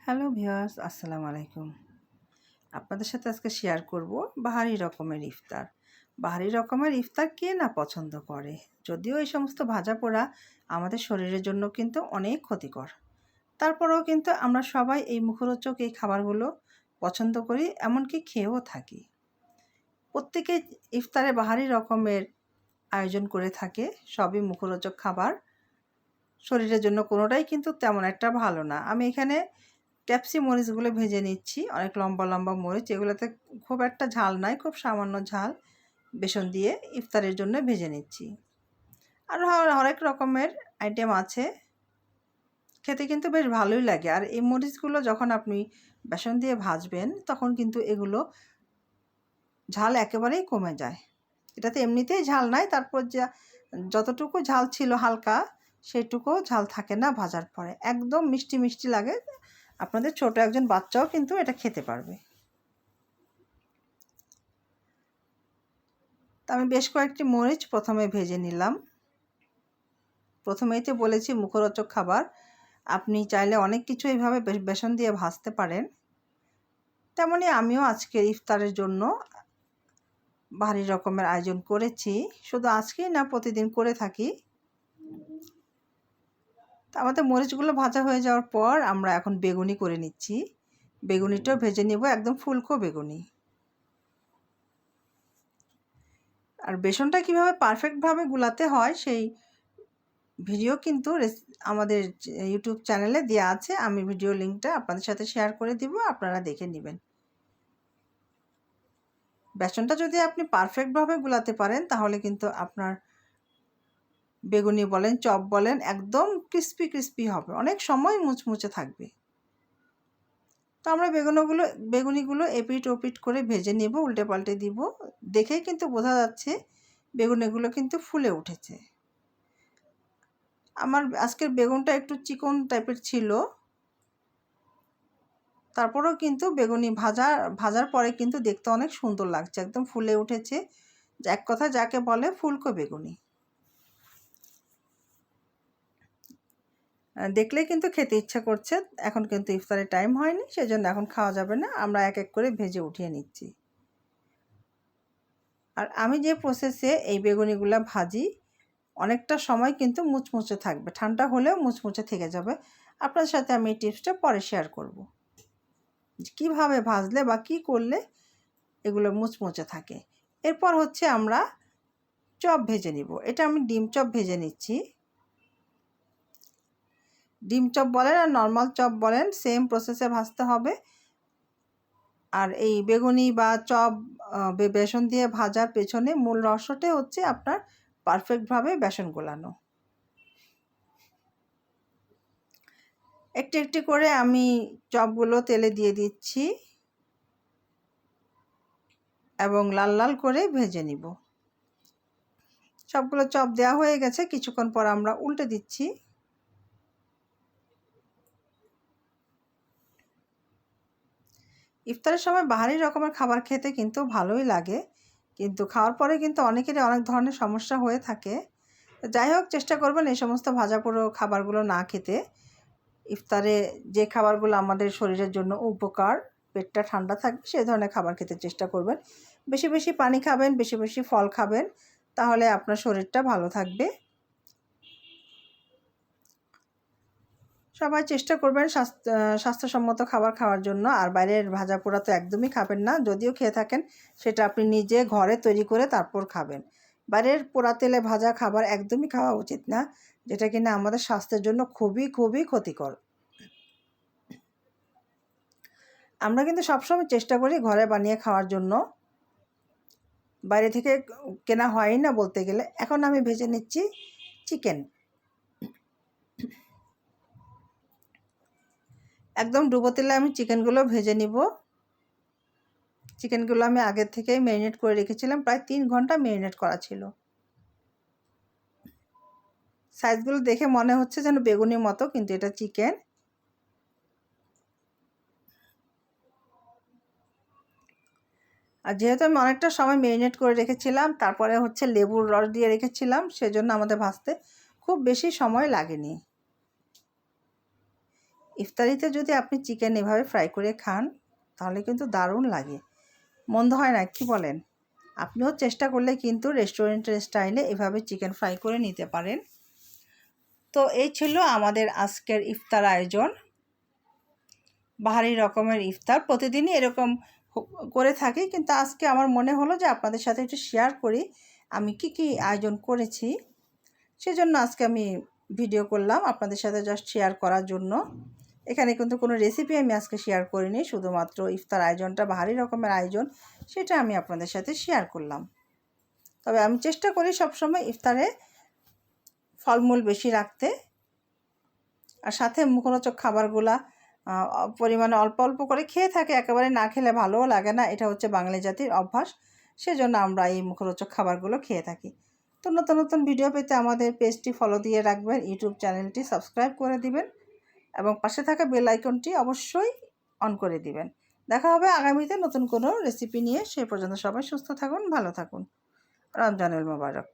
Hello viewers, আসসালামু আলাইকুম। আপনাদের সাথে আজকে শেয়ার করব বাহারি রকমের ইফতার। বাহারি রকমের ইফতার কে না পছন্দ করে? যদিও এই সমস্ত ভাজা পোড়া আমাদের শরীরের জন্য কিন্তু অনেক ক্ষতিকর। তারপরেও কিন্তু আমরা সবাই এই মুখরোচক এই খাবারগুলো পছন্দ করি, এমনকি খেয়েও থাকি। প্রত্যেকে ইফতারে বাহারি রকমের আয়োজন করে থাকে, সবই মুখরোচক খাবার। শরীরের জন্য কোনোটাই কিন্তু তেমন একটা ভালো না। আমি এখানে ক্যাপসি মরিচগুলো ভেজে নিচ্ছি, অনেক লম্বা লম্বা মরিচ, এগুলোতে খুব একটা ঝাল নাই, খুব সামান্য ঝাল বেসন দিয়ে ইফতারের জন্য ভেজে নিচ্ছি। আরও অনেক রকমের আইটেম আছে, খেতে কিন্তু বেশ ভালোই লাগে। আর এই মরিচগুলো যখন আপনি বেসন দিয়ে ভাজবেন তখন কিন্তু এগুলো ঝাল একেবারেই কমে যায়। এটাতে এমনিতেই ঝাল নাই, তারপর যতটুকু ঝাল ছিল হালকা, সেটুকুও ঝাল থাকে না ভাজার পরে, একদম মিষ্টি মিষ্টি লাগে। আপনাদের ছোট একজন বাচ্চাও কিন্তু এটা খেতে পারবে। তো আমি বেশ কয়েকটি মরিচ প্রথমে ভেজে নিলাম। প্রথমেই তো বলেছি মুখরোচক খাবার, আপনি চাইলে অনেক কিছু এইভাবে বেসন দিয়ে ভাজতে পারেন। তেমনই আমিও আজকে ইফতারের জন্য ভারী রকমের আয়োজন করেছি, শুধু আজকেই না, প্রতিদিন করে থাকি। তো আমাদের মরিচগুলো ভাজা হয়ে যাওয়ার পর আমরা এখন বেগুনি করে নিচ্ছি। বেগুনিটাও ভেজে নেব, একদম ফুলকো বেগুনি। আর বেসনটা কীভাবে পারফেক্টভাবে গুলাতে হয় সেই ভিডিও কিন্তু আমাদের ইউটিউব চ্যানেলে দেওয়া আছে। আমি ভিডিও লিঙ্কটা আপনাদের সাথে শেয়ার করে দিব, আপনারা দেখে নেবেন। বেসনটা যদি আপনি পারফেক্টভাবে গুলাতে পারেন তাহলে কিন্তু আপনার বেগুনি বলেন, চপ বলেন, একদম ক্রিস্পি ক্রিস্পি হবে, অনেক সময় মুচমুচে থাকবে। তো আমরা বেগুনিগুলো এপিট ওপিট করে ভেজে নেব, উল্টে পাল্টে দিব। দেখেই কিন্তু বোঝা যাচ্ছে বেগুনিগুলো কিন্তু ফুলে উঠেছে। আমার আজকের বেগুনটা একটু চিকন টাইপের ছিল, তারপরেও কিন্তু বেগুনি ভাজার পরে কিন্তু দেখতে অনেক সুন্দর লাগছে, একদম ফুলে উঠেছে। এক কথা যাকে বলে ফুলকো বেগুনি। দেখলেই কিন্তু খেতে ইচ্ছা করছে। এখন কিন্তু ইফতারের টাইম হয়নি, সেজন্য এখন খাওয়া যাবে না, আমরা এক এক করে ভেজে উঠিয়ে নিচ্ছি। আর আমি যে প্রসেসে এই বেগুনিগুলো ভাজি, অনেকটা সময় কিন্তু মুচমুচে থাকবে, ঠান্ডা হলেও মুচমুচে থেকে যাবে। আপনার সাথে আমি এই টিপসটা পরে শেয়ার করব, কিভাবে ভাজলে বা কি করলে এগুলো মুচমুচে থাকে। এরপর হচ্ছে আমরা চপ ভেজে নিব। এটা আমি ডিম চপ ভেজে নিচ্ছি। ডিম চপ বলেন আর নর্মাল চপ বলেন, সেম প্রসেসে ভাজতে হবে। আর এই বেগুনি বা চপ বেসন দিয়ে ভাজার পেছনে মূল রহস্যটাই হচ্ছে আপনার পারফেক্টভাবে বেসন গোলানো। একটু একটু করে আমি চপগুলো তেলে দিয়ে দিচ্ছি এবং লাল লাল করে ভেজে নিব। সবগুলো চপ দেওয়া হয়ে গেছে, কিছুক্ষণ পর আমরা উল্টে দিচ্ছি। ইফতারের সময় বাহারি রকমের খাবার খেতে কিন্তু ভালোই লাগে, কিন্তু খাওয়ার পরে কিন্তু অনেকেরই অনেক ধরনের সমস্যা হয়ে থাকে। যাই হোক, চেষ্টা করবেন এই সমস্ত ভাজা পোড়ো খাবারগুলো না খেতে। ইফতারে যে খাবারগুলো আমাদের শরীরের জন্য উপকার, পেটটা ঠান্ডা থাকবে, সেই ধরনের খাবার খেতে চেষ্টা করবেন। বেশি বেশি পানি খাবেন, বেশি বেশি ফল খাবেন, তাহলে আপনার শরীরটা ভালো থাকবে। সবাই চেষ্টা করবেন স্বাস্থ্যসম্মত খাবার খাওয়ার জন্য। আর বাইরের ভাজা পোড়া তো একদমই খাবেন না, যদিও খেয়ে থাকেন সেটা আপনি নিজে ঘরে তৈরি করে তারপর খাবেন। বাইরের পোড়া তেলে ভাজা খাবার একদমই খাওয়া উচিত না, যেটা কিনা আমাদের স্বাস্থ্যের জন্য খুবই খুবই ক্ষতিকর। আমরা কিন্তু সবসময় চেষ্টা করি ঘরে বানিয়ে খাওয়ার জন্য, বাইরে থেকে কেনা হয়ই না বলতে গেলে। এখন আমি ভেজে নিচ্ছি চিকেন। একদম ডুবো তেলে আমি চিকেনগুলো ভেজে নিব। চিকেনগুলো আমি আগের থেকেই ম্যারিনেট করে রেখেছিলাম, প্রায় 3 ঘন্টা ম্যারিনেট করা ছিল। সাইজগুলো দেখে মনে হচ্ছে যেন বেগুনির মতো, কিন্তু এটা চিকেন। আর যেহেতু আমি অনেকটা সময় ম্যারিনেট করে রেখেছিলাম, তারপরে হচ্ছে লেবুর রস দিয়ে রেখেছিলাম, সেজন্য আমাদের ভাজতে খুব বেশি সময় লাগেনি। ইফতারিতে যদি আপনি চিকেন এভাবে ফ্রাই করে খান তাহলে কিন্তু দারুণ লাগে, মন্দ হয় না, কি বলেন? আপনিও চেষ্টা করলে কিন্তু রেস্টুরেন্টের স্টাইলে এভাবে চিকেন ফ্রাই করে নিতে পারেন। তো এই ছিল আমাদের আজকের ইফতার আয়োজন, বাহারি রকমের ইফতার। প্রতিদিনই এরকম করে থাকি, কিন্তু আজকে আমার মনে হলো যে আপনাদের সাথে একটু শেয়ার করি আমি কি আয়োজন করেছি। সেজন্য আজকে আমি ভিডিও করলাম আপনাদের সাথে, জাস্ট শেয়ার করার জন্য। এখানে কিন্তু কোনো রেসিপি আমি আজকে শেয়ার করিনি, শুধুমাত্র ইফতার আয়োজনটা বাহারি রকমের আয়োজন, সেটা আমি আপনাদের সাথে শেয়ার করলাম। তবে আমি চেষ্টা করি সবসময় ইফতারে ফলমূল বেশি রাখতে, আর সাথে মুখরোচক খাবারগুলা পরিমাণে অল্প অল্প করে খেয়ে থাকে, একেবারে না খেলে ভালোও লাগে না, এটা হচ্ছে বাঙালি জাতির অভ্যাস। সেজন্য আমরা এই মুখরোচক খাবারগুলো খেয়ে থাকি। তো নতুন নতুন ভিডিও পেতে আমাদের পেজটি ফলো দিয়ে রাখবেন, ইউটিউব চ্যানেলটি সাবস্ক্রাইব করে দিবেন এবং পাশে থাকা বেল আইকনটি অবশ্যই অন করে দিবেন। দেখা হবে আগামীতে নতুন কোনো রেসিপি নিয়ে। সে পর্যন্ত সবাই সুস্থ থাকুন, ভালো থাকুন। রমজানুল মোবারক।